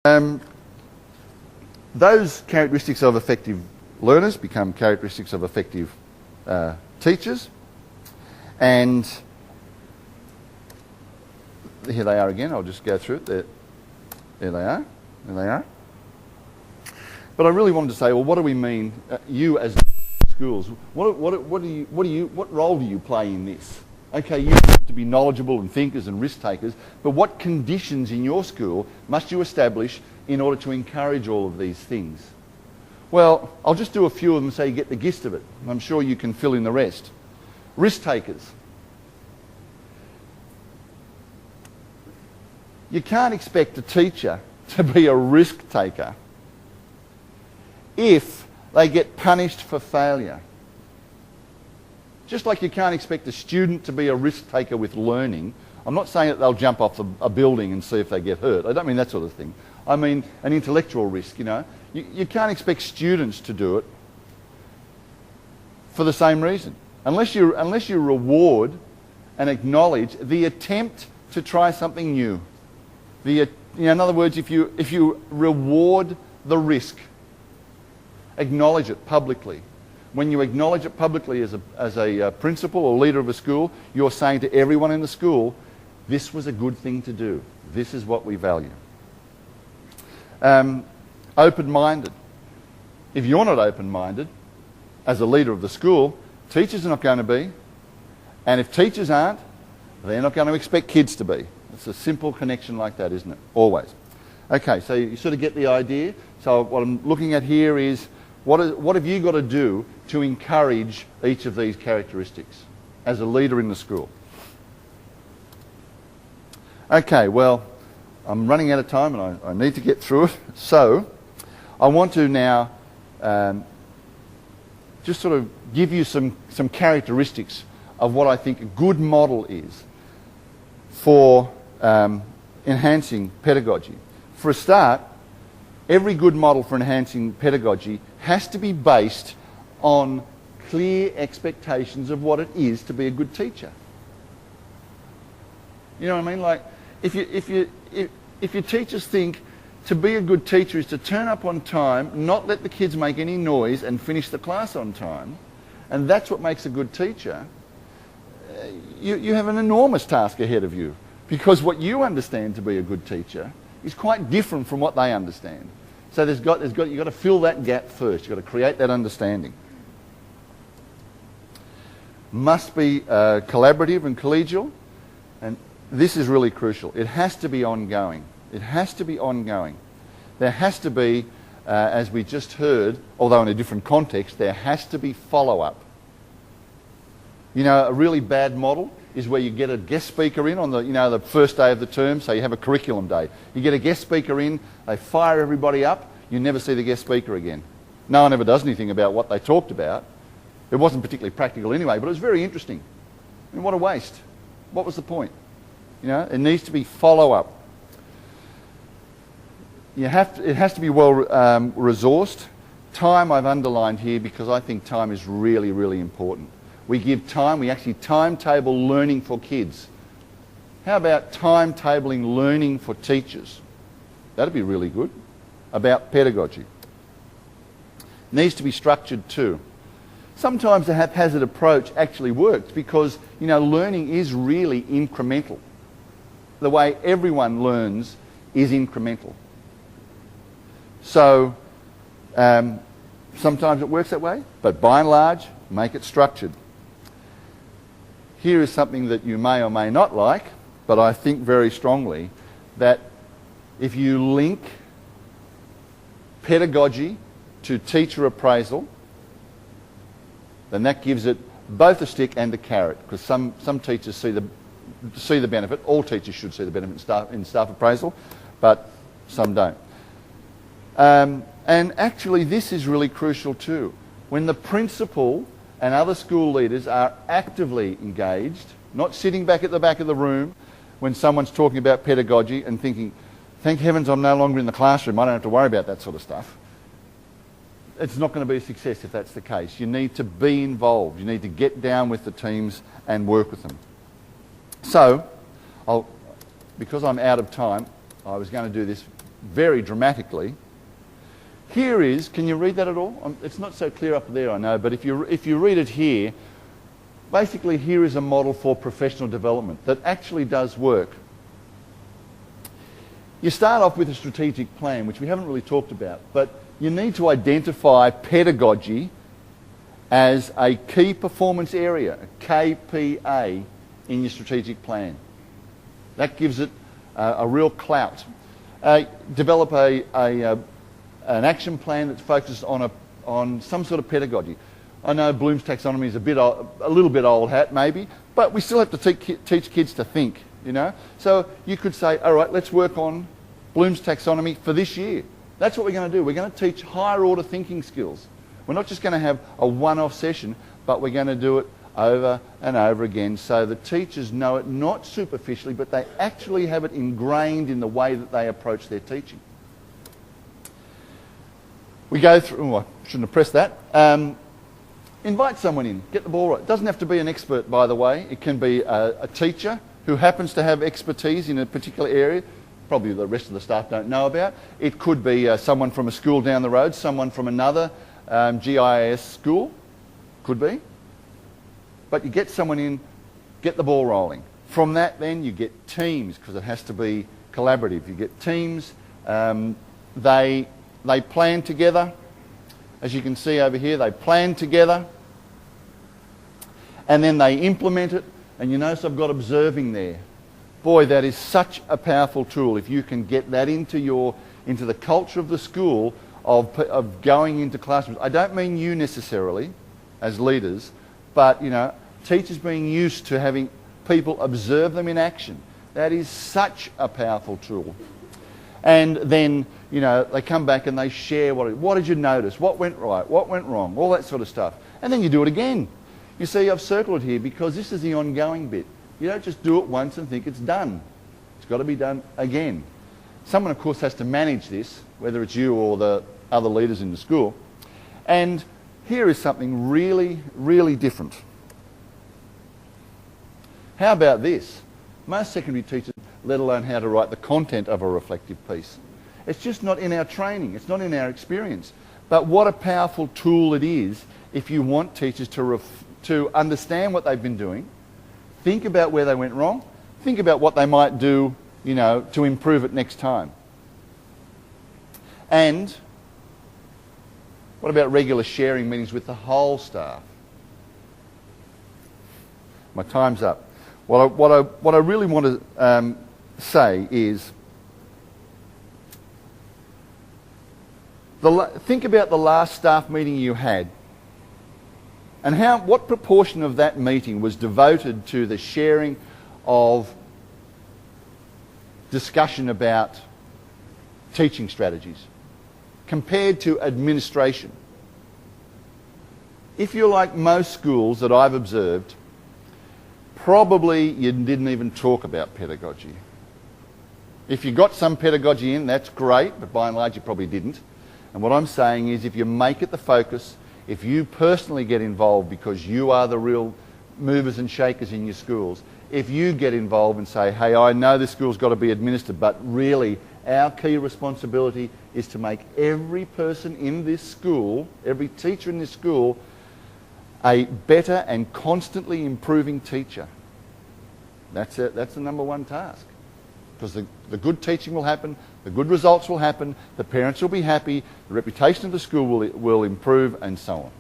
Those characteristics of effective learners become characteristics of effective teachers. And here they are again. I'll just go through it. There they are. There they are. But I really wanted to say, well, what do we mean, you as schools, what role do you play in this? Okay, you have to be knowledgeable and thinkers and risk takers, but what conditions in your school must you establish in order to encourage all of these things? Well, I'll just do a few of them so you get the gist of it. I'm sure you can fill in the rest. Risk takers. You can't expect a teacher to be a risk taker if they get punished for failure. Just like you can't expect a student to be a risk taker with learning. I'm not saying that they'll jump off a building and see if they get hurt. I don't mean that sort of thing. I mean an intellectual risk, you know. You can't expect students to do it for the same reason. Unless you reward and acknowledge the attempt to try something new. In other words, if you reward the risk, acknowledge it publicly. When you acknowledge it publicly as a principal or leader of a school, you're saying to everyone in the school, this was a good thing to do. This is what we value. Open-minded. If you're not open-minded, as a leader of the school, teachers are not going to be. And if teachers aren't, they're not going to expect kids to be. It's a simple connection like that, isn't it? Always. Okay, so you sort of get the idea. So what I'm looking at here is, what have you got to do to encourage each of these characteristics as a leader in the school? Okay, well, I'm running out of time and I need to get through it. So I want to now just sort of give you some characteristics of what I think a good model is for enhancing pedagogy. For a start, every good model for enhancing pedagogy has to be based on clear expectations of what it is to be a good teacher. You know what I mean? Like, if your teachers think to be a good teacher is to turn up on time, not let the kids make any noise, and finish the class on time, and that's what makes a good teacher, you have an enormous task ahead of you, because what you understand to be a good teacher is quite different from what they understand. So you've got to fill that gap first. You've got to create that understanding. Must be collaborative and collegial, and this is really crucial. It has to be ongoing. It has to be ongoing. There has to be, as we just heard, although in a different context, there has to be follow-up. You know, a really bad model is where you get a guest speaker in on the first day of the term, so you have a curriculum day. You get a guest speaker in, they fire everybody up, you never see the guest speaker again. No one ever does anything about what they talked about. It wasn't particularly practical anyway, but it was very interesting. I mean, what a waste. What was the point? You know, it needs to be follow-up. It has to be well resourced. Time I've underlined here because I think time is really, really important. We give time, we actually timetable learning for kids. How about timetabling learning for teachers? That'd be really good. About pedagogy. Needs to be structured too. Sometimes the haphazard approach actually works because, you know, learning is really incremental. The way everyone learns is incremental. So, sometimes it works that way, but by and large, make it structured. Here is something that you may or may not like, but I think very strongly that if you link pedagogy to teacher appraisal, then that gives it both a stick and a carrot, because some teachers see the benefit. All teachers should see the benefit in staff appraisal, but some don't. And actually this is really crucial too. When the principal and other school leaders are actively engaged, not sitting back at the back of the room when someone's talking about pedagogy and thinking, thank heavens I'm no longer in the classroom, I don't have to worry about that sort of stuff. It's not going to be a success if that's the case. You need to be involved. You need to get down with the teams and work with them. So, because I'm out of time, I was going to do this very dramatically. Here is, can you read that at all? It's not so clear up there, I know, but if you read it here, basically here is a model for professional development that actually does work. You start off with a strategic plan, which we haven't really talked about, but you need to identify pedagogy as a key performance area, a KPA, in your strategic plan. That gives it a real clout. Develop an action plan that's focused on some sort of pedagogy. I know Bloom's taxonomy is a little bit old hat maybe, but we still have to teach kids to think, you know. So you could say, all right, let's work on Bloom's taxonomy for this year. That's what we're going to do. We're going to teach higher order thinking skills. We're not just going to have a one-off session, but we're going to do it over and over again so the teachers know it not superficially, but they actually have it ingrained in the way that they approach their teaching. We go through, I shouldn't have pressed that. Invite someone in, get the ball right. It doesn't have to be an expert, by the way. It can be a teacher who happens to have expertise in a particular area, probably the rest of the staff don't know about. It could be someone from a school down the road, someone from another GIIS school, could be. But you get someone in, get the ball rolling. From that then you get teams, because it has to be collaborative. You get teams, they plan together. As you can see over here, they plan together and then they implement it. And you notice I've got observing there. Boy, that is such a powerful tool if you can get that into the culture of the school of going into classrooms. I don't mean you necessarily as leaders, but you know, teachers being used to having people observe them in action. That is such a powerful tool. And then, you know, they come back and they share what did you notice, what went right, what went wrong, all that sort of stuff. And then you do it again. You see, I've circled it here because this is the ongoing bit. You don't just do it once and think it's done. It's got to be done again. Someone, of course, has to manage this, whether it's you or the other leaders in the school. And here is something really, really different. How about this? Most secondary teachers, let alone how to write the content of a reflective piece. It's just not in our training. It's not in our experience. But what a powerful tool it is if you want teachers to understand what they've been doing, think about where they went wrong, think about what they might do, you know, to improve it next time. And what about regular sharing meetings with the whole staff? My time's up. What I really want to say is, think about the last staff meeting you had and what proportion of that meeting was devoted to the sharing of discussion about teaching strategies compared to administration. If you're like most schools that I've observed, probably you didn't even talk about pedagogy. If you got some pedagogy in, that's great, but by and large you probably didn't. And what I'm saying is if you make it the focus, if you personally get involved because you are the real movers and shakers in your schools, if you get involved and say, hey, I know this school's got to be administered, but really our key responsibility is to make every person in this school, every teacher in this school, a better and constantly improving teacher. That's it. That's the number one task. Because the good teaching will happen, the good results will happen, the parents will be happy, the reputation of the school will improve, and so on.